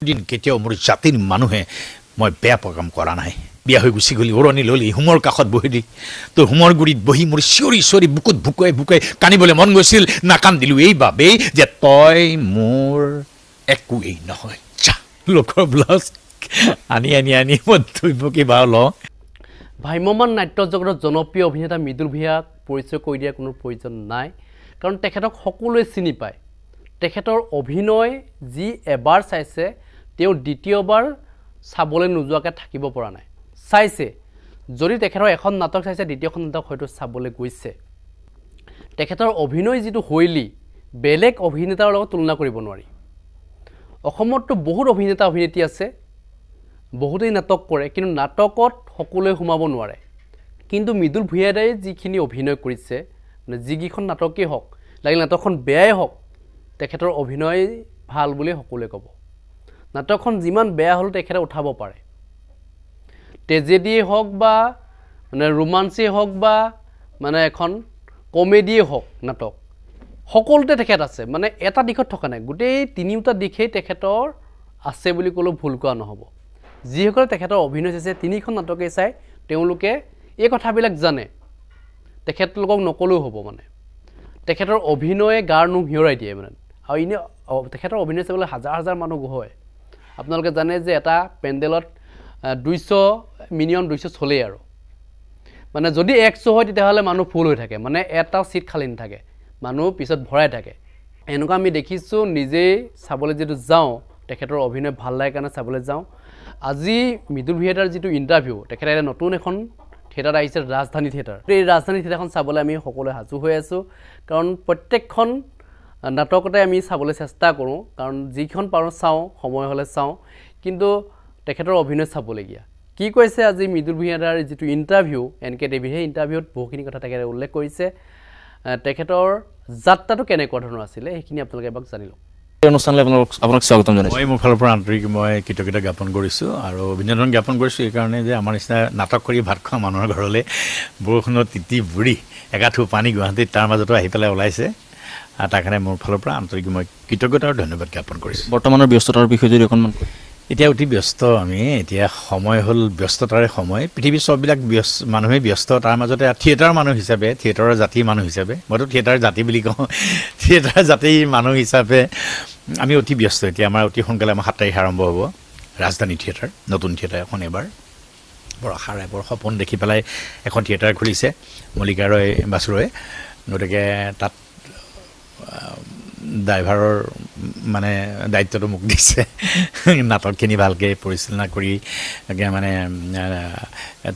দিন কেতিয়াও মোৰ জাতিৰ মানুহে মই বেয়া কাম কৰা নাই বিয়া হৈ গুচি গলি ওৰণি ললি হুমৰ কাষত বহি দি তো হুমৰ গুৰিত বহি মোৰ চিঞৰি চিঞৰি বুকুত ভুকুৱাই ভুকুৱাই কানিবলৈ মন গৈছিল নাকান দিলো এইবাবেই যে তই মোৰ একোৱেই নহয় যা লোকৰ ব্লাউজ আনি আনি আনি মই ধুইবকি বাও লওঁ ভ্ৰাম্যমান নাট্য জগতৰ জনপ্ৰিয় অভিনেতা মৃদুল ভূঞাক পৰিচয় কৰি দিয়াৰ কোনো প্ৰয়োজন নাই কাৰণ তেখেতক সকলোৱে চিনি পায় তেখেতৰ অভিনয় যি এবাৰ চাইছে তেওঁ দ্বিতীয়বাৰ চাবলৈ নোযোৱাকৈ থাকিব পৰা নাই চাইছে যদি তেখেতৰ এখন নাটক চাইছে দ্বিতীয়খন নাটক হয়তো চাবলৈ গৈছে তেখেতৰ অভিনয় যিটো শৈলী বেলেগ অভিনেতাৰ লগত তুলনা কৰিব নোৱাৰি অসমতো বহুত অভিনেতা অভিনেত্ৰী আছে বহুতেই নাটক কৰে কিন্তু নাটকত সকলোৱে সোমাব নোৱাৰে কিন্তু মৃদুল ভূঞাই যিখিনি অভিনয় কৰিছে মানে যিকেইখন নাটকেই হওক লাগিলে নাটকখন বেয়াই হওক তেখেতৰ অভিনয় ভাল বুলি সকলোৱে ক'ব নাটকখন যিমান বেয়া হ'ল তেখেতে উঠাব পাৰে ট্ৰেজেডিয়ে হওক বা মানে ৰোমান্সেই হওক বা মানে এখন কমেডিয়ে হওক নাটক সকলোতে তেখেত আছে মানে এটা দিশত থকা নাই গোটেই তিনিটা দিশেই তেখেতৰ আছে বুলি ক'লেও ভুল কোৱা নহ'ব যিসকলে তেখেতৰ অভিনয় চাইছে তিনিখন নাটকেই চাই তেওঁলোকে এই কথাবিলাক জানে তেখেতলোকক নকলেও হ'ব মানে তেখেতৰ অভিনয়ে গাৰ নোম হিঁয়ৰাই দিয়ে মানে আৰু এনে তেখেতৰ অভিনয় চাবলৈ হাজাৰ হাজাৰ মানুহ হয় আপোনালোকে জানে যে এটা পেণ্ডেলত 200 মিনিমাম 200 চলেই আৰু মানে যদি 100 হয় তেতিয়াহ'লে মানুহ ফুল হৈ থাকে মানে এটা সিট খালী নাথাকে মানুহ পিছত ভৰাই থাকে এনেকুৱা আমি দেখিছোঁ নিজেই চাবলৈ যেটো যাওঁ তেখেতৰ অভিনয় ভাল লাগে কাৰণে চাবলৈ যাওঁ আজি মৃদুল ভূঞাৰ যিটো ইণ্টাৰভিউ তেখেতে নতুন এখন থিয়েটাৰ আহিছে ৰাজধানী থিয়েটাৰ এই ৰাজধানী থিয়েটাৰখন চাবলৈ আমি সকলোৱে সাজু হৈ আছোঁ কাৰণ প্ৰত্যেকখন নাটকতে আমি চাবলৈ চেষ্টা কৰোঁ কাৰণ যিখন পাৰোঁ চাওঁ সময় হ'লে চাওঁ কিন্তু তেখেতৰ অভিনয় চাবলগীয়া কি কৈছে আজি মৃদুল ভূঞাৰ যিটো ইণ্টাৰভিউ এনকে টিভি সেই ইণ্টাৰভিউত বহুখিনি কথা তেখেতে উল্লেখ কৰিছে তেখেতৰ যাত্ৰাটো কেনেকুৱা ধৰণৰ আছিলে সেইখিনি আপোনালোকে এবাৰ জানি লওক অনুষ্ঠানলৈ আপোনাক স্বাগতম জনাইছোঁ মই মোৰ ফালৰ পৰা আন্তৰিক মই কৃতজ্ঞতা জ্ঞাপন কৰিছোঁ আৰু অভিনন্দন জ্ঞাপন কৰিছোঁ এইকাৰণে যে আমাৰ নিচিনা নাটক কৰি ভাত খোৱা মানুহৰ ঘৰলৈ বৰষুণত তিতি বুঢ়ী একাঠু পানী গুৱাহাটীত তাৰ মাজতো আহি পেলাই ওলাইছে আৰু তাৰ কাৰণে মোৰ ফালৰ পৰা আন্তৰিক মই কৃতজ্ঞতা আৰু ধন্যবাদ জ্ঞাপন কৰিছোঁ বৰ্তমানৰ ব্যস্ততাৰ বিষয়ে যদি অকণমান এতিয়া অতি ব্যস্ত আমি এতিয়া সময় হ'ল ব্যস্ততাৰে সময় পৃথিৱীৰ চববিলাক মানুহে ব্যস্ত তাৰ মাজতে থিয়েটাৰ মানুহ হিচাপে থিয়েটাৰৰ জাতিৰ মানুহ হিচাপে মইতো থিয়েটাৰ জাতি বুলি কওঁ থিয়েটাৰ জাতিৰ মানুহ হিচাপে আমি অতি ব্যস্ত এতিয়া আমাৰ অতি সোনকালে আমাৰ 7 তাৰিখে আৰম্ভ হ'ব ৰাজধানী থিয়েটাৰ নতুন থিয়েটাৰ এখন এবাৰ বৰ আশাৰে বৰ সপোন দেখি পেলাই এখন থিয়েটাৰ খুলিছে মল্লিকা ৰয় বাসুৰয়ে গতিকে তাত ড্ৰাইভাৰৰ মানে দায়িত্বটো মোক দিছে নাটকখিনি ভালকৈ পৰিচালনা কৰি মানে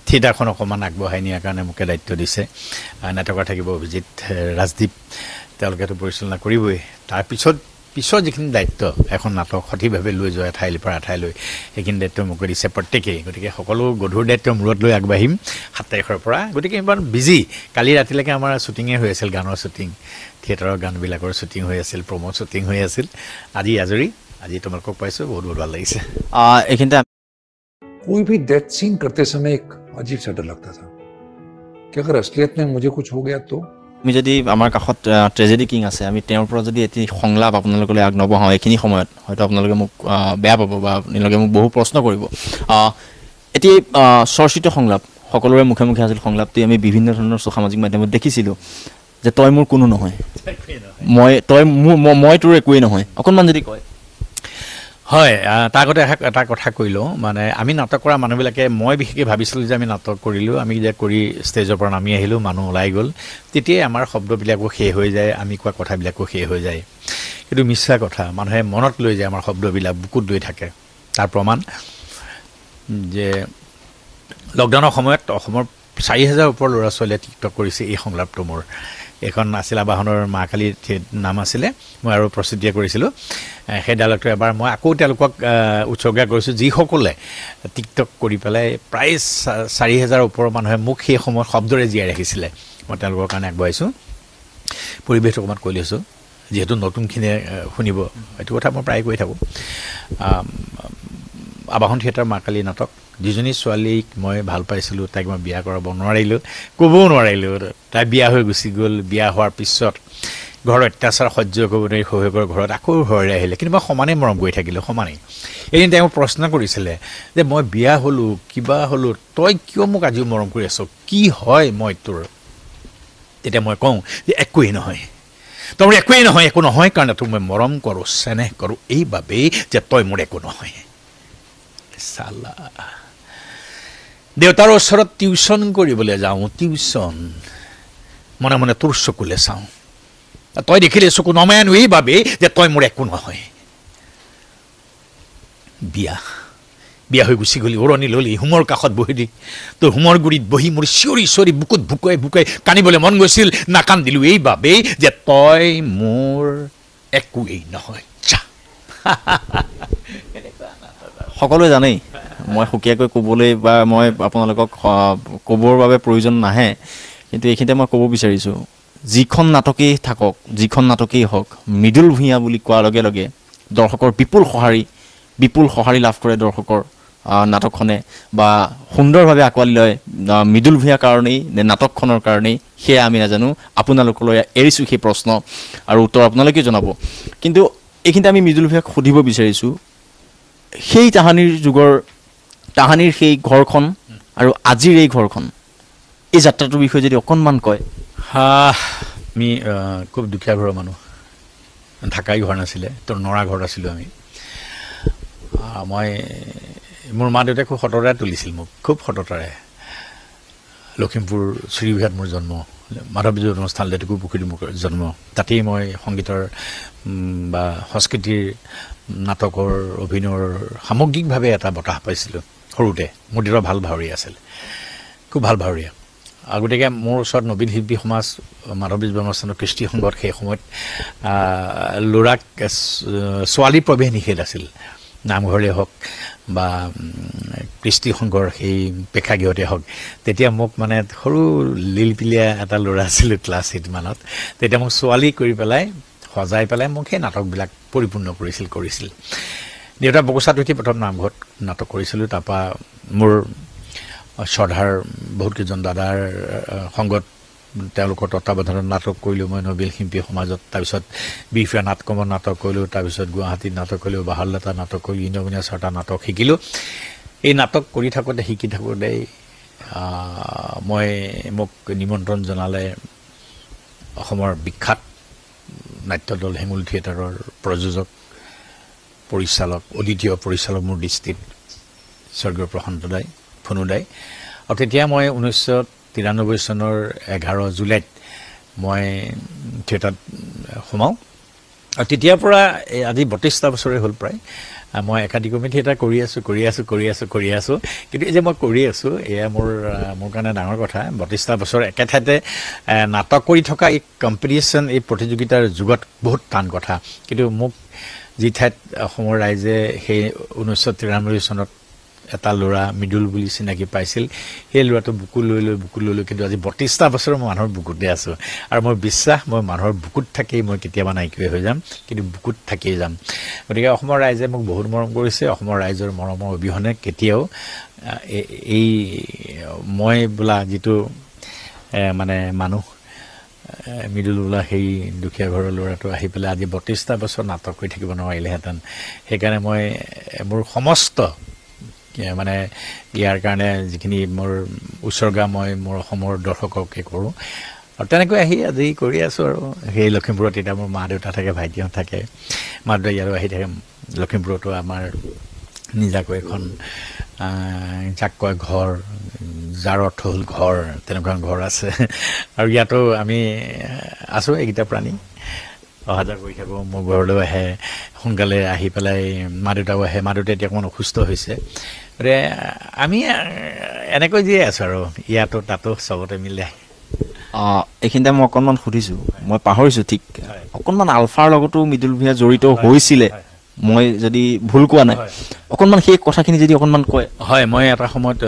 থিয়েটাৰখন অকণমান আগবঢ়াই নিয়াৰ কাৰণে মোকে দায়িত্ব দিছে নাটকৰ থাকিব অভিজিত ৰাজদীপ তেওঁলোকেতো পৰিচালনা কৰিবই তাৰপিছত যিখিনি দায়িত্ব এখন নাটক সঠিকভাৱে লৈ যোৱা ঠাইৰ পৰা ঠাইলৈ সেইখিনি দায়িত্ব মোকে দিছে প্ৰত্যেকেই গতিকে সকলো গধুৰ দায়িত্ব মূৰত লৈ আগবাঢ়িম 7 তাৰিখৰ পৰা গতিকে ইমান বিজি কালি ৰাতিলৈকে আমাৰ শ্বুটিঙে হৈ আছিল গানৰ শ্বুটিং থিয়েটাৰৰ গানবিলাকৰ শ্বুটিং হৈ আছিল প্ৰমো শ্বুটিং হৈ আছিল আজি আজৰি আজি তোমালোকক পাইছোঁ বহুত ভাল লাগিছে এইখিনিতে कोई भी डेथ सीन करते समय एक अजीब सा डर लगता था कि अगर असलियत में मुझे कुछ हो गया तो আমি যদি আমাৰ কাষত ট্ৰেজেডি কিং আছে আমি তেওঁৰ পৰা যদি এটি সংলাপ আপোনালোকলৈ আগ নবঢ়াওঁ এইখিনি সময়ত হয়তো আপোনালোকে মোক বেয়া পাব বা আপোনালোকে মোক বহু প্ৰশ্ন কৰিব এটি চৰ্চিত সংলাপ সকলোৰে মুখে মুখে আছিল সংলাপটি আমি বিভিন্ন ধৰণৰ সামাজিক মাধ্যমত দেখিছিলোঁ যে তই মোৰ কোনো নহয় মই তোৰ একোৱেই নহয় অকণমান যদি কয় হয় তাৰ আগতে এটা কথা কৈ লওঁ মানে আমি নাটক কৰা মানুহবিলাকে মই বিশেষকৈ ভাবিছিলোঁ যে আমি নাটক কৰিলোঁ আমি যে কৰি ষ্টেজৰ পৰা নামি আহিলোঁ মানুহ ওলাই গ'ল তেতিয়াই আমাৰ শব্দবিলাকো শেষ হৈ যায় আমি কোৱা কথাবিলাকো শেষ হৈ যায় কিন্তু মিছা কথা মানুহে মনত লৈ যায় আমাৰ শব্দবিলাক বুকুত লৈ থাকে তাৰ প্ৰমাণ যে লকডাউনৰ সময়ত অসমৰ 4,000 ওপৰ ল'ৰা ছোৱালীয়ে টিকটক কৰিছে এই সংলাপটো মোৰ এখন আছিল আবাহনৰ মা কালী নাম আছিলে মই আৰু প্ৰস্তুতি কৰিছিলোঁ সেই ডায়লগটো এবাৰ মই আকৌ তেওঁলোকক উৎসৰ্গা কৰিছোঁ যিসকলে টিকটক কৰি পেলাই প্ৰায় 4,000 ওপৰ মানুহে মোক সেই সময়ত শব্দৰে জীয়াই ৰাখিছিলে মই তেওঁলোকৰ কাৰণে আগবঢ়াইছোঁ পৰিৱেশটো অকণমান কৈ লৈছোঁ যিহেতু নতুনখিনিয়ে শুনিব এইটো কথা মই প্ৰায় কৈ থাকোঁ আবাহন থিয়েটাৰ মা কালী নাটক যিজনী ছোৱালীক মই ভাল পাইছিলোঁ তাইক মই বিয়া কৰাব নোৱাৰিলোঁ ক'বও নোৱাৰিলোঁ তাই বিয়া হৈ গুচি গ'ল বিয়া হোৱাৰ পিছত ঘৰৰ অত্যাচাৰ সহ্য কৰিবলৈ শহুৰেকৰ ঘৰত আকৌ ঘৰলৈ আহিলে, কিন্তু মই সমানেই মৰম কৰি থাকিলোঁ, সমানেই। এদিন তেওঁ প্ৰশ্ন কৰিছিলে যে মই বিয়া হ'লোঁ, কিবা হ'লোঁ, তই কিয় মোক আজিও মৰম কৰি আছ, কি হয় মই তোৰ? তেতিয়া মই কওঁ যে একোৱেই নহয়, তোৰ একোৱেই নহয়, একো নহয় কাৰণে তোক মই মৰম কৰোঁ, চেনেহ কৰোঁ এইবাবেই যে তই মোৰ একো নহয়। চালা, দেউতাৰ ওচৰত টিউশ্যন কৰিবলৈ যাওঁ, টিউশ্যন মনে মনে তোৰ চকুলে চাওঁ, তই দেখিলে চকু নমাই আনো এইবাবেই যে তই মোৰ একো নহয়। বিয়া হৈ গুচি গ'লি, উৰণি ল'লি, হোমৰ কাষত বহি দি তোৰ হোমৰ গুৰিত বহি মোৰ চিঞৰি চিঞৰি বুকুত ভুকুৱাই ভুকুৱাই কান্দিবলৈ মন গৈছিল, নাকান্দিলোঁ এইবাবেই যে তই মোৰ একোৱেই নহয়। সকলোৱে জানেই, মই সুকীয়াকৈ ক'বলৈ বা মই আপোনালোকক ক'বৰ বাবে প্ৰয়োজন নাহে, কিন্তু এইখিনিতে মই ক'ব বিচাৰিছোঁ, যিখন নাটকেই থাকক, যিখন নাটকেই হওক, মৃদুল ভূঞা বুলি কোৱাৰ লগে লগে দৰ্শকৰ বিপুল সঁহাৰি লাভ কৰে দৰ্শকৰ নাটকখনে, বা সুন্দৰভাৱে আঁকোৱালি লয় মৃদুল ভূঞাৰ কাৰণেই নে নাটকখনৰ কাৰণেই, সেয়া আমি নাজানো। আপোনালোকলৈ এৰিছোঁ সেই প্ৰশ্ন, আৰু উত্তৰ আপোনালোকে জনাব। কিন্তু এইখিনিতে আমি মৃদুল ভূঞাক সুধিব বিচাৰিছোঁ, সেই তাহানিৰ সেই ঘৰখন আৰু আজিৰ এই ঘৰখন, এই যাত্ৰাটোৰ বিষয়ে যদি অকণমান কয়। আমি খুব দুখীয়া ঘৰৰ মানুহ, ঢাকাই ঘৰ নাছিলে, তোৰ নৰা ঘৰত আছিলোঁ আমি। মোৰ মা দেউতাই খুব সততাৰে তুলিছিল মোক, খুব সততাৰে। লখিমপুৰ শ্ৰীবিহাত মোৰ জন্ম, মাধৱ জন্মস্থান লেটেকু পুখুৰীত মোৰ জন্ম, তাতেই মই সংগীতৰ বা সংস্কৃতিৰ নাটকৰ অভিনয়ৰ সামগ্ৰিকভাৱে এটা বঁটা পাইছিলোঁ সৰুতে। মোৰ দেউতা ভাল ভাৱৰীয়া আছিল, খুব ভাল ভাৱৰীয়া। গতিকে মোৰ ওচৰত নবীন শিল্পী সমাজ, মাধৱী জন্মস্থানৰ কৃষ্টি সংঘত সেই সময়ত ল'ৰাক ছোৱালী প্ৰৱেশ নিষেধ আছিল, নামঘৰলৈ হওক বা কৃষ্টি সংঘৰ সেই প্ৰেক্ষাগৃহতে হওক। তেতিয়া মোক মানে সৰু লিলপিলীয়া এটা ল'ৰা আছিলোঁ ক্লাছ 8 মানত, তেতিয়া মোক ছোৱালী কৰি পেলাই সজাই পেলাই মোক সেই নাটকবিলাক পৰিপূৰ্ণ কৰিছিল। দেউতা বকোচাত উঠি প্ৰথম নামঘৰত নাটক কৰিছিলোঁ, তাৰপৰা মোৰ শ্ৰদ্ধাৰ বহুতকেইজন দাদাৰ সংগত তেওঁলোকৰ তত্বাৱধানত নাটক কৰিলোঁ মই নবীন শিল্পী সমাজত। তাৰপিছত বিহপুৰীয়া নাটকমত নাটক কৰিলোঁ, তাৰপিছত গুৱাহাটীত নাটক কৰিলোঁ, বাহালতা নাটক কৰিলোঁ, ইন্দ্ৰমণীয়া চাৰটা নাটক শিকিলোঁ। এই নাটক কৰি থাকোঁতে শিকি থাকোঁতেই মোক নিমন্ত্ৰণ জনালে অসমৰ বিখ্যাত নাট্যদল হেঙুল থিয়েটাৰৰ প্ৰযোজক, পৰিচালক, অদ্বিতীয় পৰিচালক মোৰ দৃষ্টিত স্বৰ্গীয় প্ৰশান্ত দাই, ফণু দাই। আৰু তেতিয়া মই 1993 চনৰ 11 জুলাইত মই থিয়েটাৰত সোমাওঁ। আৰু তেতিয়াৰ পৰা আজি 32টা বছৰে হ'ল প্ৰায় মই একাডেমি থিয়েটাৰ কৰি আছোঁ। কিন্তু এই যে মই কৰি আছোঁ, এয়া মোৰ কাৰণে ডাঙৰ কথা। 32টা বছৰ একে ঠাইতে নাটক কৰি থকা এই কম্পিটিশ্যন, এই প্ৰতিযোগিতাৰ যুগত বহুত টান কথা। কিন্তু মোক যি ঠাইত অসমৰ ৰাইজে সেই 1993 চনত এটা ল'ৰা মৃদুল বুলি চিনাকি পাইছিল, সেই ল'ৰাটো বুকু লৈ লৈ কিন্তু আজি 32টা বছৰ মই মানুহৰ বুকুতে আছোঁ। আৰু মোৰ বিশ্বাস মই মানুহৰ বুকুত থাকেই মই কেতিয়াবা নাইকিয়া হৈ যাম, কিন্তু বুকুত থাকিয়ে যাম। গতিকে অসমৰ ৰাইজে মোক বহুত মৰম কৰিছে। অসমৰ ৰাইজৰ মৰমৰ অবিহনে কেতিয়াও এই মই বোলা যিটো মানে মানুহ, মৃদুল বোলা সেই দুখীয়া ঘৰৰ ল'ৰাটো আহি পেলাই আজি 32টা বছৰ নাটক কৰি থাকিব নোৱাৰিলেহেঁতেন। সেইকাৰণে মই মোৰ সমস্ত মানে ইয়াৰ কাৰণে যিখিনি মোৰ উৎসৰ্গা মই মোৰ অসমৰ দৰ্শককে কৰোঁ। আৰু তেনেকৈ আহি আজি কৰি আছোঁ। আৰু সেই লখিমপুৰত এতিয়া মোৰ মা দেউতা থাকে, ভাইটিহঁত থাকে, মা দেউতা ইয়াৰো আহি থাকে। লখিমপুৰতো আমাৰ নিজাকৈ এখন যাক কয় ঘৰ, যাৰ অৰ্থ হ'ল ঘৰ, তেনেকুৱা ঘৰ আছে। আৰু ইয়াতো আমি আছোঁ এইকেইটা প্ৰাণী, অহা যোৱা কৰি থাকোঁ। মোৰ ঘৰলৈ আহে সোনকালে আহি পেলাই, মা দেউতাও আহে। মা দেউতা এতিয়া অকণমান অসুস্থ হৈছে। গতিকে আমি এনেকৈ জীয়াই আছোঁ আৰু ইয়াতো তাতো চবতে মিলে। এইখিনিতে মই অকণমান সুধিছোঁ, মই পাহৰিছোঁ ঠিক, অকণমান আলফাৰ লগতো মৃদুল ভূঞা জড়িত হৈছিলে, মই যদি ভুল কোৱা নাই, অকণমান সেই কথাখিনি যদি অকণমান কয়। হয়, মই এটা সময়ত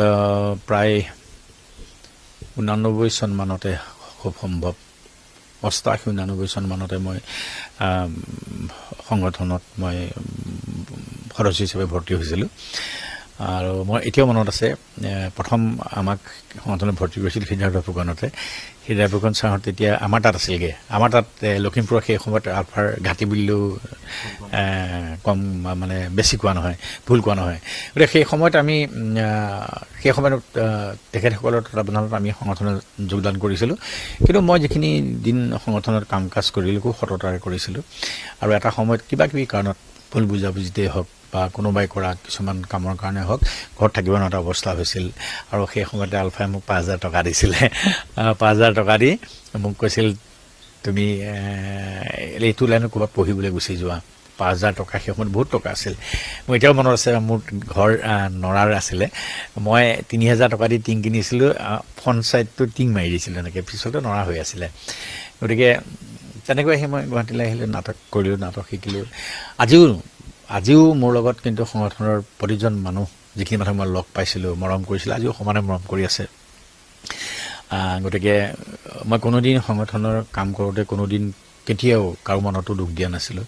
প্ৰায় 89 চন মানতে, খুব সম্ভৱ 88-89 চন মানতে মই সংগঠনত মই সদস্য হিচাপে ভৰ্তি হৈছিলোঁ। আৰু মই এতিয়াও মনত আছে প্ৰথম আমাক সংগঠনত ভৰ্তি কৰিছিল হৃদয় ফুকনতে হৃদয় ফুকন ছাৰহঁত তেতিয়া আমাৰ তাত আছিলগৈ আমাৰ তাত লখিমপুৰৰ সেই সময়ত আলফাৰ ঘাটি বুলিলেও কম মানে বেছি কোৱা নহয় ভুল কোৱা নহয় গতিকে সেই সময়ত আমি সেই সময়ত তেখেতসকলৰ তত্বাৱধানত আমি সংগঠনত যোগদান কৰিছিলোঁ কিন্তু মই যিখিনি দিন সংগঠনত কাম কাজ কৰিলোঁ খুব সততাৰে কৰিছিলোঁ আৰু এটা সময়ত কিবা কিবি কাৰণত ভুল বুজাবুজিতেই হওক বা কোনোবাই কৰা কিছুমান কামৰ কাৰণে হওক ঘৰত থাকিব নোৱাৰা অৱস্থা হৈছিল আৰু সেই সময়তে আলফাই মোক ৫,০০০ টকা দিছিলে ৫,০০০ টকা দি মোক কৈছিল তুমি এইটো লাইনত ক'ৰবাত পঢ়িবলৈ গুচি যোৱা ৫,০০০ টকা সেই সময়ত বহুত টকা আছিল মোৰ এতিয়াও মনত আছে মোৰ ঘৰ নৰাৰ আছিলে মই ৩,০০০ টকা দি টিং কিনিছিলোঁ ফ্ৰণ্ট ছাইডটো টিং মাৰি দিছিলোঁ এনেকৈ পিছতে নৰা হৈ আছিলে গতিকে তেনেকৈ আহি মই গুৱাহাটীলৈ আহিলোঁ নাটক কৰিলোঁ নাটক শিকিলোঁ আজিও মোৰ লগত কিন্তু সংগঠনৰ প্ৰতিজন মানুহ যিখিনি মানুহ মই লগ পাইছিলোঁ মৰম কৰিছিলোঁ আজিও সমানে মৰম কৰি আছে গতিকে মই কোনোদিন সংগঠনৰ কাম কৰোঁতে কোনোদিন কেতিয়াও কাৰো মনতো দুখ দিয়া নাছিলোঁ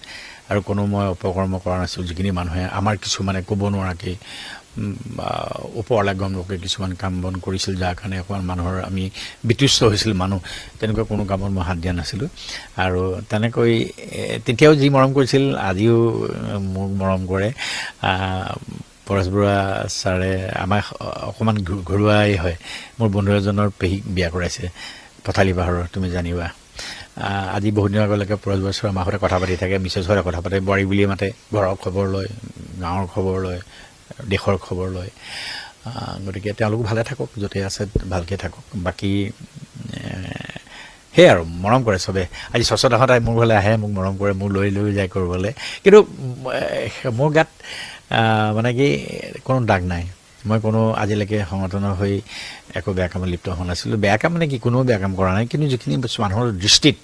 আৰু কোনো মই অপকৰ্ম কৰা নাছিলোঁ যিখিনি মানুহে আমাৰ কিছুমানে ক'ব নোৱাৰাকৈ ওপৰলৈ গম লোকে কিছুমান কাম বন কৰিছিল যাৰ কাৰণে অকণমান মানুহৰ আমি বিতুষ্ট হৈছিল মানুহ তেনেকুৱা কোনো কামত মই হাত দিয়া নাছিলোঁ আৰু তেনেকৈ তেতিয়াও যি মৰম কৰিছিল আজিও মোক মৰম কৰে পৰেশ বৰুৱা ছাৰে আমাক অকণমান ঘৰুৱাই হয় মোৰ বন্ধু এজনৰ পেহীক বিয়া কৰাইছে পথালি পাহাৰৰ তুমি জানিবা আজি বহুত দিনৰ আগলৈকে পৰেশ বৰুৱা ছাৰে আমাৰ সৈতে কথা পাতি থাকে মিছেছ সৈতে কথা পাতে বোৱাৰী বুলিয়ে মাতে ঘৰৰ খবৰ লয় গাঁৱৰ খবৰ লয় দেশৰ খবৰ লয় গতিকে তেওঁলোকো ভালে থাকক য'তে আছে ভালকৈ থাকক বাকী সেয়াই আৰু মৰম কৰে চবে আজি স্বচ্ছতাহঁত মোৰ ঘৰলৈ আহে মোক মৰম কৰে মোৰ লৈ যায় কৰিবলৈ কিন্তু মোৰ গাত মানে কি কোনো দাগ নাই মই কোনো আজিলৈকে সংগঠনৰ হৈ একো বেয়া কামত লিপ্ত হোৱা নাছিলোঁ বেয়া কাম মানে কি কোনো বেয়া কাম কৰা নাই কিন্তু যিখিনি মানুহৰ দৃষ্টিত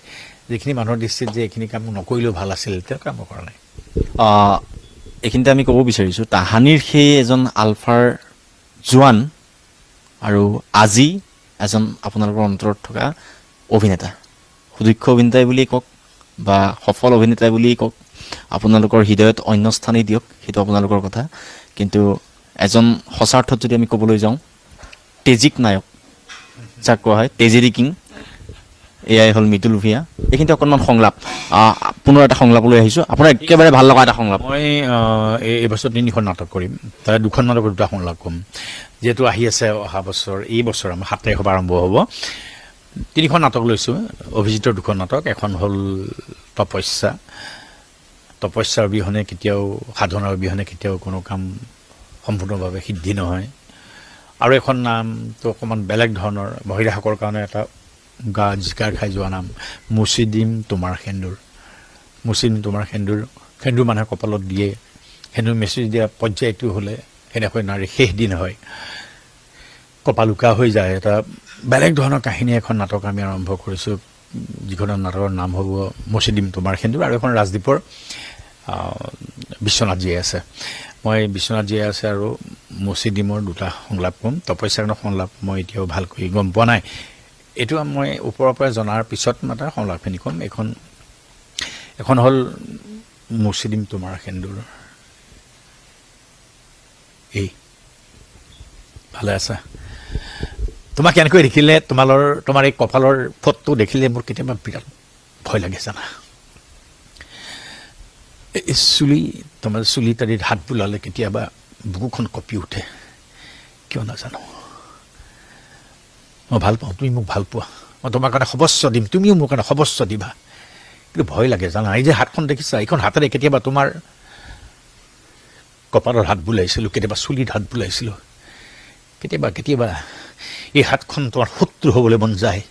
যে এইখিনি কাম নকৰিলেও ভাল আছিল তেনেকুৱা কাম কৰা নাই এইখিনিতে আমি ক'ব বিচাৰিছোঁ তাহানিৰ সেই এজন আলফাৰ জোৱান আৰু আজি এজন আপোনালোকৰ অন্তৰত থকা অভিনেতা সুদক্ষ অভিনেতাই বুলিয়েই কওক বা সফল অভিনেতাই বুলিয়েই কওক আপোনালোকৰ হৃদয়ত অন্য স্থানেই দিয়ক সেইটো আপোনালোকৰ কথা কিন্তু এজন সঁচাৰ্থত যদি আমি ক'বলৈ যাওঁ তেজিক নায়ক যাক কোৱা হয় ট্ৰেজেডি কিং এয়াই হ'ল মৃদুল ভূঞা এইখিনিতে অকণমান সংলাপ পুনৰ এটা সংলাপলৈ আহিছোঁ আপোনাৰ একেবাৰে ভাল লগা এটা সংলাপ মই এইবছৰ ৩খন নাটক কৰিম তাৰে 2খন নাটকৰ 2টা সংলাপ ক'ম যিহেতু আহি আছে অহা বছৰ এই বছৰ আমাৰ 7 তাৰিখৰ পৰা আৰম্ভ হ'ব 3খন নাটক লৈছোঁ অভিজিতৰ 2খন নাটক এখন হ'ল তপস্যাৰ অবিহনে কেতিয়াও সাধনাৰ অবিহনে কেতিয়াও কোনো কাম সম্পূৰ্ণভাৱে সিদ্ধি নহয় আৰু এখন নামটো অকণমান বেলেগ ধৰণৰ মহিলাসকলৰ কাৰণে এটা জিকাৰ খাই যোৱা নাম মুচি দিম তোমাৰ সেন্দুৰ সেন্দুৰ মানুহে কপালত দিয়ে সেন্দুৰ মেছেজ দিয়া পৰ্যায়টো হ'লে সেনেকৈ নাৰী শেষ দিন হয় কপাল উকা হৈ যায় এটা বেলেগ ধৰণৰ কাহিনী এখন নাটক আমি আৰম্ভ কৰিছোঁ যিখন নাটকৰ নাম হ'ব মুচি দিম তোমাৰ সেন্দুৰ আৰু এখন ৰাজদ্বীপৰ বিশ্বনাথজীয়ে আছে মই বিশ্বনাথজীয়ে আছে আৰু মুচি দিমৰ 2টা সংলাপ ক'ম তপস্যাৰ সংলাপ মই এতিয়াও ভালকৈ গম পোৱা নাই এইটো মই ওপৰৰ পৰা জনাৰ পিছত মাত্ৰ সংলাপখিনি ক'ম এখন হ'ল মুচি দিম তোমাৰ সেন্দুৰ এই ভালে আছা তোমাক কেনেকৈ দেখিলে তোমাৰ এই কপালৰ ফটো দেখিলে মোৰ কেতিয়াবা বিৰাট ভয় লাগে জানা এই তোমাৰ চুলি তাৰিত হাত বুলালে কেতিয়াবা বুকুখন কঁপি উঠে কিয় নাজানো মই ভাল পাওঁ তুমি মোক ভাল পোৱা মই তোমাৰ কাৰণে সৰ্বস্ব দিম তুমিও মোৰ কাৰণে সৰ্বস্ব দিবা কিন্তু ভয় লাগে জানা এই যে হাতখন দেখিছা এইখন হাতেৰে কেতিয়াবা তোমাৰ কপালৰ হাত বুলাইছিলোঁ কেতিয়াবা চুলিত হাত বুলাইছিলোঁ কেতিয়াবা এই হাতখন তোমাৰ শত্ৰু হ'বলৈ মন যায়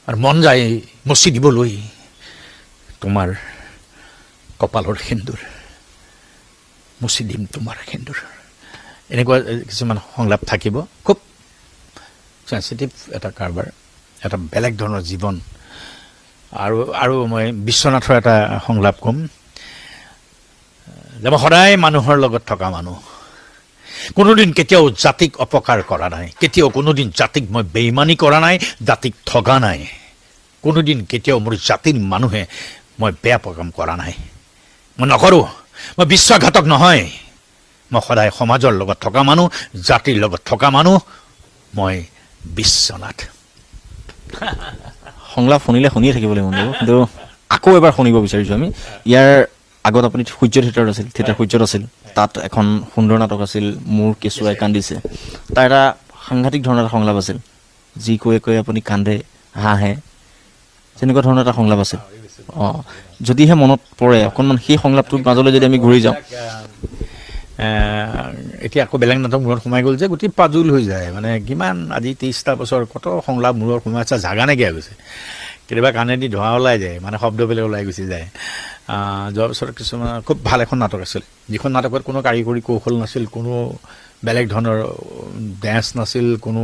আৰু মন যায় মচি দিবলৈ তোমাৰ কপালৰ সেন্দুৰ মুচি দিম তোমাৰ সেন্দুৰ এনেকুৱা কিছুমান সংলাপ থাকিব খুব সেন্সিটিভ এটা কাৰবাৰ এটা বেলেগ ধৰণৰ জীৱন আৰু মই বিশ্বনাথৰ এটা সংলাপ ক'ম যে মই সদায় মানুহৰ লগত থকা মানুহ কোনোদিন কেতিয়াও জাতিক অপকাৰ কৰা নাই কেতিয়াও কোনোদিন জাতিক মই বেইমানি কৰা নাই জাতিক ঠগা নাই কোনোদিন কেতিয়াও মোৰ জাতিৰ মানুহে মই বেয়া কাম কৰা নাই মই নকৰোঁ মই বিশ্বাসঘাতক নহয় মই সদায় সমাজৰ লগত থকা মানুহ, জাতিৰ লগত থকা মানুহ, মই বিশ্বনাথ। সংলাপ শুনিলে শুনিয়ে থাকিবলৈ মন যাব, কিন্তু আকৌ এবাৰ শুনিব বিচাৰিছোঁ আমি। ইয়াৰ আগত আপুনি সূৰ্য থিয়েটাৰত আছিল, থিয়েটাৰ সূৰ্যত আছিল, তাত এখন সুন্দৰ নাটক আছিল মোৰ কেঁচুৱাই কান্দিছে। তাৰ এটা সাংঘাতিক ধৰণৰ এটা সংলাপ আছিল, যি কৈ কৈ আপুনি কান্দে হাঁহে, তেনেকুৱা ধৰণৰ এটা সংলাপ আছিল। অঁ, যদিহে মনত পৰে অকণমান সেই সংলাপটোৰ মাজলৈ যদি আমি ঘূৰি যাওঁ। এতিয়া আকৌ বেলেগ নাটক মূৰত সোমাই গ'ল যে গোটেই পাজুল হৈ যায়। মানে কিমান আজি 30টা বছৰ কত সংলাপ মূৰত সোমাই আছে, জাগা নাইকিয়া গৈছে। কেতিয়াবা কাণেদি ধোঁৱা ওলাই যায়, মানে শব্দবিলাক ওলাই গুচি যায়। যোৱা বছৰ কিছুমান খুব ভাল এখন নাটক আছিল, যিখন নাটকত কোনো কাৰিকৰী কৌশল নাছিল, কোনো বেলেগ ধৰণৰ ডেন্স নাছিল, কোনো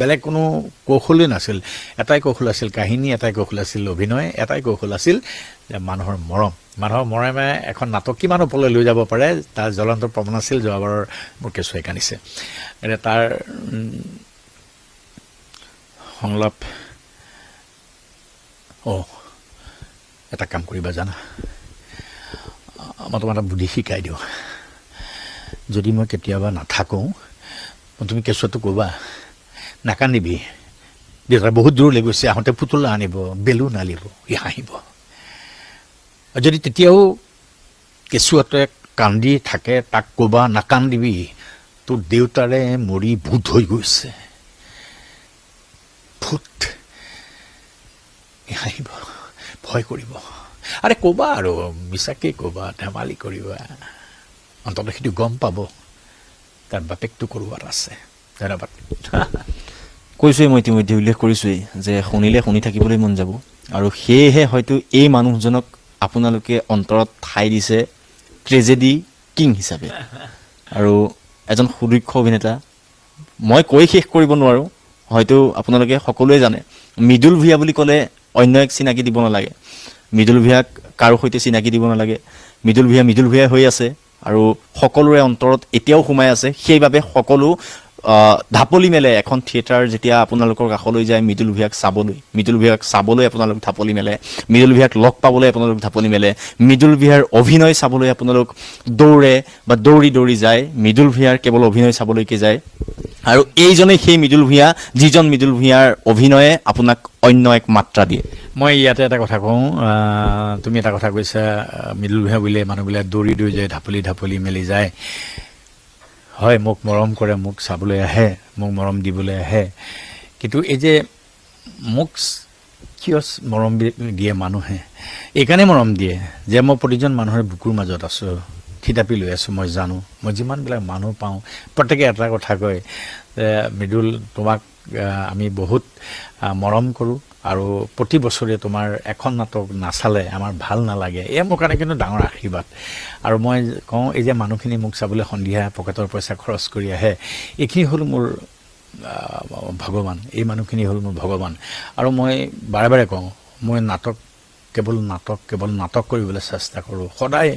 বেলেগ কোনো কৌশলেই নাছিল। এটাই কৌশল আছিল কাহিনী, এটাই কৌশল আছিল অভিনয়, এটাই কৌশল আছিল যে মানুহৰ মৰম। মানুহৰ মৰমে এখন নাটক কিমান ওপৰলৈ লৈ যাব পাৰে তাৰ জ্বলন্ত প্ৰমাণ আছিল যোৱাবাৰৰ মোৰ কেঁচুৱাই কান্দিছে। এতিয়া তাৰ সংলাপ, এটা কাম কৰিবা জানা, মই তোমাক এটা বুদ্ধি শিকাই দিওঁ। যদি মই কেতিয়াবা নাথাকোঁ, তুমি কেঁচুৱাটো ক'বা নাকান্দিবি, দেউতা বহুত দূৰলৈ গৈছে, আহোঁতে পুতলা আনিব, বেলুন আনিব, হাঁহিব। যদি তেতিয়াও কেঁচুৱাটোৱে কান্দি থাকে, তাক ক'বা নাকান্দিবি, তোৰ দেউতাৰে মৰি ভূত হৈ গৈছে, ভূত, হাঁহিব, ভয় কৰিব। আৰে ক'বা আৰু মিছাকেই ক'বা, ধেমালি কৰিবা, অন্ততঃ সেইটো গম পাব তাৰ বাপেকটো ক'ৰবাত আছে। ধন্যবাদ। কৈছোঁৱেই, মই ইতিমধ্যে উল্লেখ কৰিছোঁৱেই যে শুনিলে শুনি থাকিবলৈ মন যাব, আৰু সেয়েহে হয়তো এই মানুহজনক আপোনালোকে অন্তৰত ঠাই দিছে ট্ৰেজেডি কিং হিচাপে। আৰু এজন সুদক্ষ অভিনেতা, মই কৈ শেষ কৰিব নোৱাৰোঁ, হয়তো আপোনালোকে সকলোৱে জানে। মৃদুল ভূঞা বুলি ক'লে অন্য এক চিনাকি দিব নালাগে, মৃদুল ভূঞাক কাৰো সৈতে চিনাকি দিব নালাগে। মৃদুল ভূঞা হৈ আছে আৰু সকলোৰে অন্তৰত এতিয়াও সোমাই আছে। সেইবাবে সকলো ঢাপলি মেলে এখন থিয়েটাৰ যেতিয়া আপোনালোকৰ কাষলৈ যায় মৃদুল ভূঞাক চাবলৈ আপোনালোক ঢাপলি মেলে, মৃদুল ভূঞাক লগ পাবলৈ আপোনালোক ঢাপলি মেলে, মৃদুল ভূঞাৰ অভিনয় চাবলৈ আপোনালোক দৌৰে বা দৌৰি যায়। মৃদুল ভূঞাৰ কেৱল অভিনয় চাবলৈকে যায়, আৰু এইজনেই সেই মৃদুল ভূঞা যিজন মৃদুল ভূঞাৰ অভিনয়ে আপোনাক অন্য এক মাত্ৰা দিয়ে। মই ইয়াতে এটা কথা কওঁ, তুমি এটা কথা কৈছা, মৃদুল ভূঞা বুলিলে মানুহবিলাক দৌৰি যায়, ঢাপলি মেলি যায়। হয়, মোক মৰম কৰে, মোক চাবলৈ আহে, মোক মৰম দিবলৈ আহে, কিন্তু এই যে মোক কিয় মৰম দিয়ে মানুহে, এইকাৰণে মৰম দিয়ে যে মই প্ৰতিজন মানুহৰ বুকুৰ মাজত আছোঁ, থিতাপি লৈ আছোঁ। মই জানো, মই যিমানবিলাক মানুহ পাওঁ প্ৰত্যেকে এটা কথা কয় যে মৃদুল, তোমাক আমি বহুত মৰম কৰোঁ, আৰু প্ৰতি বছৰে তোমাৰ এখন নাটক নাচালে আমাৰ ভাল নালাগে। এয়া মোৰ কাৰণে কিন্তু ডাঙৰ আশীৰ্বাদ। আৰু মই কওঁ, এই যে মানুহখিনি মোক চাবলৈ সন্ধিয়া পকেটৰ পইচা খৰচ কৰি আহে, এইখিনি হ'ল মোৰ ভগৱান, এই মানুহখিনি হ'ল মোৰ ভগৱান। আৰু মই বাৰে বাৰে কওঁ, মই কেৱল নাটক কৰিবলৈ চেষ্টা কৰোঁ। সদায়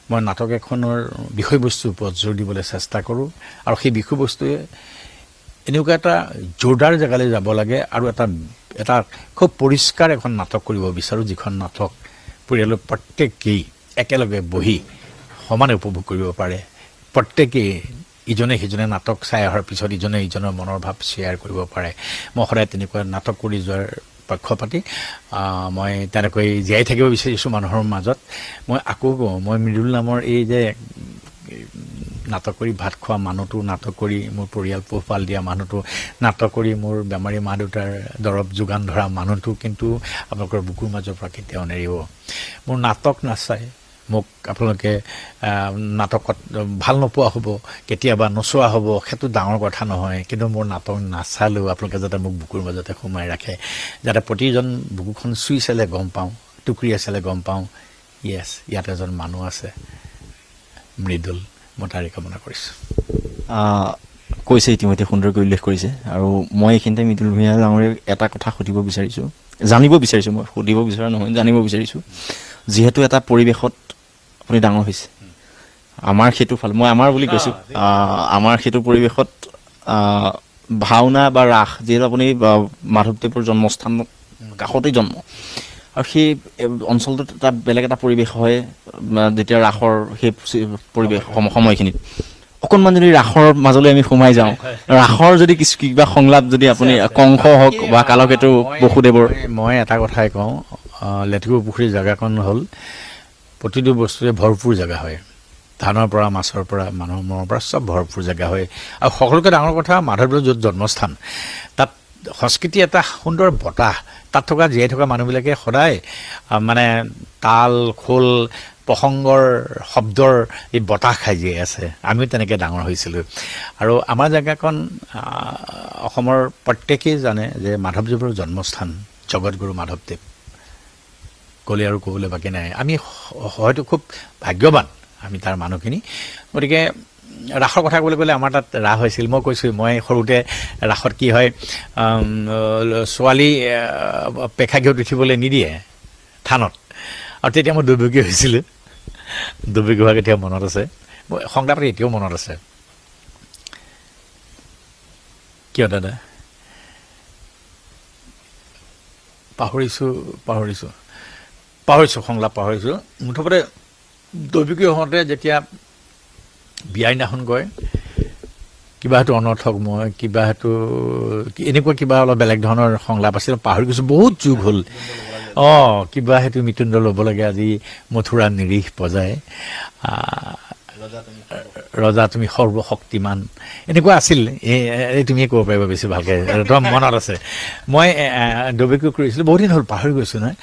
মই নাটক এখনৰ বিষয়বস্তুৰ ওপৰত জোৰ দিবলৈ চেষ্টা কৰোঁ, আৰু সেই বিষয়বস্তুৱে এনেকুৱা এটা জোৰদাৰ জেগালৈ যাব লাগে, আৰু এটা খুব পৰিষ্কাৰ এখন নাটক কৰিব বিচাৰোঁ, যিখন নাটক পৰিয়ালৰ প্ৰত্যেকেই একেলগে বহি সমানে উপভোগ কৰিব পাৰে। প্ৰত্যেকেই ইজনে সিজনে নাটক চাই অহাৰ পিছত ইজনে ইজনৰ মনৰ ভাৱ শ্বেয়াৰ কৰিব পাৰে। মই সদায় তেনেকুৱা নাটক কৰি যোৱাৰ পক্ষপাতি। মই তেনেকৈ জীয়াই থাকিব বিচাৰিছোঁ মানুহৰ মাজত। মই আকৌ কওঁ, মই মৃদুল নামৰ এই যে নাটক কৰি ভাত খোৱা মানুহটো, নাটক কৰি মোৰ পৰিয়াল পোহপাল দিয়া মানুহটো, নাটক কৰি মোৰ বেমাৰী মা দেউতাৰ দৰৱ যোগান ধৰা মানুহটো কিন্তু আপোনালোকৰ বুকুৰ মাজৰ পৰা কেতিয়াও নেৰিব। মোৰ নাটক নাচায়, মোক আপোনালোকে নাটকত ভাল নোপোৱা হ'ব, কেতিয়াবা নচোৱা হ'ব, সেইটো ডাঙৰ কথা নহয়। কিন্তু মোৰ নাটক নাচালেও আপোনালোকে যাতে মোক বুকুৰ মাজতে সোমাই ৰাখে, যাতে প্ৰতিজন বুকুখন চুই চালে গম পাওঁ, টুকুৰিয়াই চালে গম পাওঁ, য়েছ, ইয়াত এজন মানুহ আছে, মৃদুল। মই তাৰে কামনা কৰিছোঁ। কৈছে ইতিমধ্যে সুন্দৰকৈ উল্লেখ কৰিছে, আৰু মই এইখিনিতে মৃদুল ভূঞা ডাঙৰীয়াক এটা কথা জানিব বিচাৰিছোঁ, মই সুধিব বিচৰা নহয়, জানিব বিচাৰিছোঁ। যিহেতু এটা পৰিৱেশত আপুনি ডাঙৰ হৈছে, আমাৰ সেইটো মই আমাৰ বুলি কৈছোঁ, আমাৰ সেইটো পৰিৱেশত ভাওনা বা ৰাস, যিহেতু আপুনি মাধৱদেৱৰ জন্মস্থানৰ কাষতেই জন্ম, আৰু সেই অঞ্চলটোত এটা বেলেগ এটা পৰিৱেশ হয় যেতিয়া ৰাসৰ সেই পৰিৱেশ সময়খিনিত অকণমান যদি ৰাসৰ মাজলৈ আমি সোমাই যাওঁ ৰাসৰ যদি কিবা সংলাপ যদি আপুনি কংস হওক বা কালকেতু বসুদেৱৰ মই এটা কথাই কওঁ লেটেকু পুখুৰীৰ জেগাকণ হ'ল প্ৰতিটো বস্তুৱে ভৰপূৰ জেগা হয় ধানৰ পৰা মাছৰ পৰা মানুহৰ মনৰ পৰা চব ভৰপূৰ জেগা হয় আৰু সকলোতকৈ ডাঙৰ কথা মাধৱদেৱৰ য'ত জন্মস্থান তাত সংস্কৃতি এটা সুন্দৰ বতাহ তাত থকা জীয়াই থকা মানুহবিলাকে সদায় মানে তাল খোল প্ৰসংগৰ শব্দৰ এই বতাহ খাই জীয়াই আছে আমিও তেনেকৈ ডাঙৰ হৈছিলোঁ আৰু আমাৰ জেগাকণ অসমৰ প্ৰত্যেকেই জানে যে মাধৱদেৱৰ জন্মস্থান জগতগুৰু মাধৱদেৱ ক'লে আৰু ক'বলৈ বাকী নাই আমি হয়তো খুব ভাগ্যৱান আমি তাৰ মানুহখিনি গতিকে ৰাসৰ কথা ক'বলৈ গ'লে আমাৰ তাত ৰাস হৈছিল মই কৈছোঁ মই সৰুতে ৰাসত কি হয় ছোৱালী প্ৰেক্ষাগৃহত উঠিবলৈ নিদিয়ে থানত আৰু তেতিয়া মই দুৰ্ভোগী হৈছিলোঁ দুৰ্ভোগী হোৱা কেতিয়াও মনত আছে সংলাপত এতিয়াও মনত আছে কিয় দাদা পাহৰিছোঁ সংলাপ পাহৰিছোঁ মুঠতে দৈৱিকী হওঁতে যেতিয়া বিয়াৰ দিনাখন কয় কিবা সেইটো অনৰ্থক মই কিবা সেইটো এনেকুৱা কিবা অলপ বেলেগ ধৰণৰ সংলাপ আছিল পাহৰি গৈছোঁ বহুত যুগ হ'ল কিবা সেইটো মৃত্যুঞ্জয় ল'ব লাগে আজি মথুৰা নিৰিখ বজাই ৰজা তুমি সৰ্বশক্তিমান এনেকুৱা আছিল এই তুমিয়ে ক'ব পাৰিবা বেছি ভালকৈ তোমাৰ মনত আছে মই দৈৱিকী কৰিছিলোঁ বহুত দিন হ'ল পাহৰি গৈছোঁ নহয়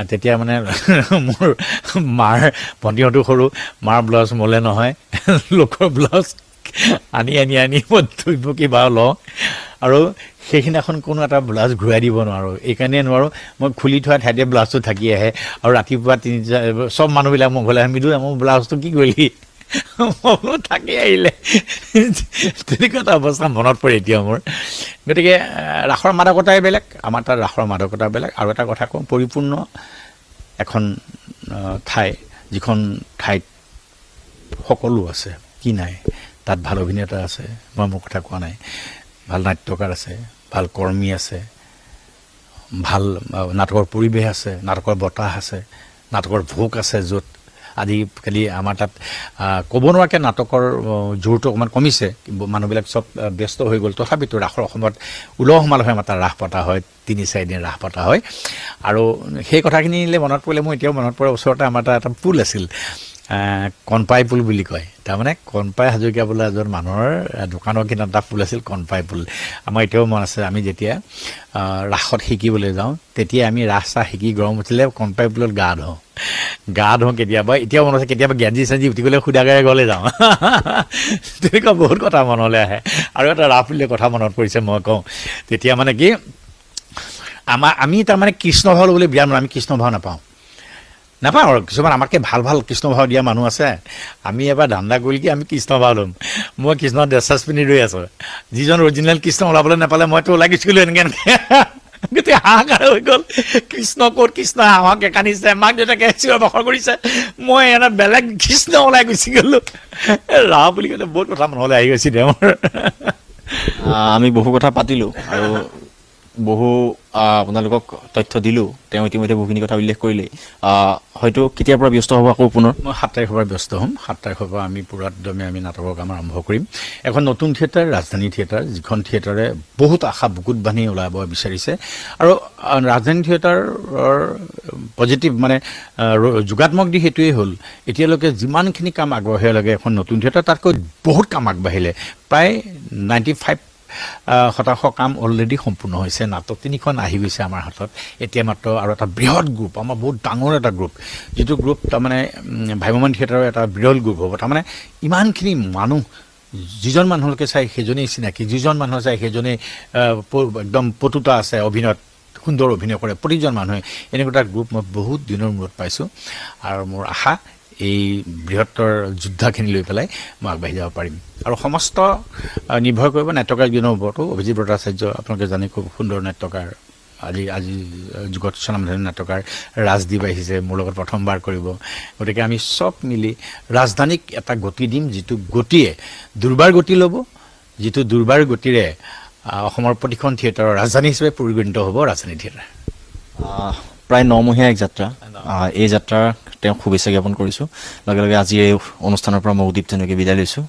তেতিয়া মানে মোৰ মাৰ ভণ্টিহঁতো সৰু মাৰ ব্লাউজ মোলে নহয় লোকৰ ব্লাউজ আনি মই দৈৱকী বাৰু লওঁ আৰু সেইদিনাখন কোনো এটা ব্লাউজ ঘূৰাই দিব নোৱাৰোঁ এইকাৰণে নোৱাৰোঁ মই খুলি থোৱা ঠাইতে ব্লাউজটো থাকি আহে আৰু ৰাতিপুৱা চব মানুহবিলাক মোক ঘৰলৈ মিলো মোৰ ব্লাউজটো কি কৰিলি মই থাকি আহিলে তেনেকুৱা এটা অৱস্থা মনত পৰে এতিয়া মোৰ গতিকে ৰাসৰ মাদকতাই বেলেগ আমাৰ তাত ৰাসৰ মাদকতা বেলেগ আৰু এটা কথা কওঁ পৰিপূৰ্ণ এখন ঠাই যিখন ঠাইত সকলো আছে কি নাই তাত ভাল অভিনেতা আছে মই মোৰ কথা কোৱা নাই ভাল নাট্যকাৰ আছে ভাল কৰ্মী আছে ভাল নাটকৰ পৰিৱেশ আছে নাটকৰ বতাহ আছে নাটকৰ ভোগ আছে য'ত আজিকালি আমাৰ তাত ক'ব নোৱাৰাকৈ নাটকৰ জোৰটো অকণমান কমিছে মানুহবিলাক চব ব্যস্ত হৈ গ'ল তথাপিতো ৰাসৰ অসমত উলহ মালহে আমাৰ তাত ৰাস পতা হয় ৩-৪ দিন ৰাস পতা হয় আৰু সেই কথাখিনিলে মনত পৰিলে মোৰ এতিয়াও মনত পৰে ওচৰতে আমাৰ তাত এটা পুল আছিল কণপাই পুল বুলি কয় তাৰমানে কণপাই হাজৰিকা বোলা এজন মানুহৰ দোকানৰ কিনাৰত এটা পুল আছিল কণপাই পুল আমাৰ এতিয়াও মন আছে আমি যেতিয়া ৰাসত শিকিবলৈ যাওঁ তেতিয়া আমি ৰাস চাহ শিকি গৰম উঠিলে কণপাই পুলত গা ধোওঁ কেতিয়াবা এতিয়াও মনত আছে কেতিয়াবা গেঞ্জি চেঞ্জি উঠি গ'লে সুদাগাৰে ঘৰলৈ যাওঁ তেনেকুৱা বহুত কথা মনলৈ আহে আৰু এটা ৰাস বুলিলে কথা মনত পৰিছে মই কওঁ তেতিয়া মানে কি আমি তাৰমানে কৃষ্ণ ভাও ল'বলৈ বিয়া আমি কৃষ্ণ ভাও নাপাওঁ আৰু কিছুমান আমাতকৈ ভাল কৃষ্ণ ভাও দিয়া মানুহ আছে আমি এবাৰ ধান্দা কৰিল কি আমি কৃষ্ণ ভাও ল'ম মই কৃষ্ণ ড্ৰেছ পিন্ধি ৰৈ আছোঁ যিজন অৰিজিনেল কৃষ্ণ ওলাবলৈ নাপালে মইতো ওলাই গৈছিলোঁ এনেকৈ গোটেই হাহাকাৰ হৈ গ'ল কৃষ্ণ ক'ত কৃষ্ণ আমাক কান্দিছে মাক দেউতাকে চিঞৰ বাখৰ কৰিছে মই এনে বেলেগ কৃষ্ণ ওলাই গুচি গ'লোঁ ৰাস বুলি ক'লে বহুত কথা মনলৈ আহি গৈছে তেওঁৰ আমি বহু কথা পাতিলোঁ আৰু বহু আপোনালোকক তথ্য দিলোঁ তেওঁ ইতিমধ্যে বহুখিনি কথা উল্লেখ কৰিলেই হয়তো কেতিয়াৰ পৰা ব্যস্ত হ'ব আকৌ পুনৰ মই 7 তাৰিখৰ পৰা ব্যস্ত হ'ম 7 তাৰিখৰ পৰা আমি পুৰাদমে আমি নাটকৰ কাম আৰম্ভ কৰিম এখন নতুন থিয়েটাৰ ৰাজধানী থিয়েটাৰ যিখন থিয়েটাৰে বহুত আশা বুকুত বান্ধি ওলাব বিচাৰিছে আৰু ৰাজধানী থিয়েটাৰৰ পজিটিভ মানে যোগাত্মক দিশ সেইটোৱেই হ'ল এতিয়ালৈকে যিমানখিনি কাম আগবঢ়াই লাগে এখন নতুন থিয়েটাৰ তাতকৈ বহুত কাম আগবাঢ়িলে প্ৰায় 95% কাম অলৰেডি সম্পূৰ্ণ হৈছে নাটক 3খন আহি গৈছে আমাৰ হাতত এতিয়া মাত্ৰ আৰু এটা বৃহৎ গ্ৰুপ আমাৰ বহুত ডাঙৰ এটা গ্ৰুপ যিটো গ্ৰুপ তাৰমানে ভাইমমান থিয়েটাৰৰ এটা বৃহৎ গ্ৰুপ হ'ব তাৰমানে ইমানখিনি মানুহ যিজন মানুহলৈকে চাই সেইজনেই চিনাকি যিজন মানুহ চাই সেইজনেই একদম পটুতা আছে অভিনয়ত সুন্দৰ অভিনয় কৰে প্ৰতিজন মানুহে এনেকুৱা এটা গ্ৰুপ মই বহুত দিনৰ মূৰত পাইছোঁ আৰু মোৰ আশা এই বৃহত্তৰ যোদ্ধাখিনি লৈ পেলাই মই আগবাঢ়ি যাব পাৰিম আৰু সমস্ত নিৰ্ভৰ কৰিব নাট্যকাৰজনৰ ওপৰতো অভিজিত ভট্টাচাৰ্য আপোনালোকে জানি খুব সুন্দৰ নাট্যকাৰ আজি যুগত স্বনামধন্য নাট্যকাৰ ৰাজদীপ আহিছে মোৰ লগত প্ৰথমবাৰ কৰিব গতিকে আমি চব মিলি ৰাজধানীক এটা গতি দিম যিটো গতিয়ে দুৰ্বাৰ গতি ল'ব যিটো দুৰ্বাৰ গতিৰে অসমৰ প্ৰতিখন থিয়েটাৰৰ ৰাজধানী হিচাপে পৰিগণিত হ'ব ৰাজধানী থিয়েটাৰ প্ৰায় 9 মহীয়া এক যাত্ৰা এই যাত্ৰাৰ তেওঁক শুভেচ্ছা জ্ঞাপন কৰিছোঁ লগে লগে আজি এই অনুষ্ঠানৰ পৰা মই উদীপ তেনেকৈ বিদায় লৈছোঁ।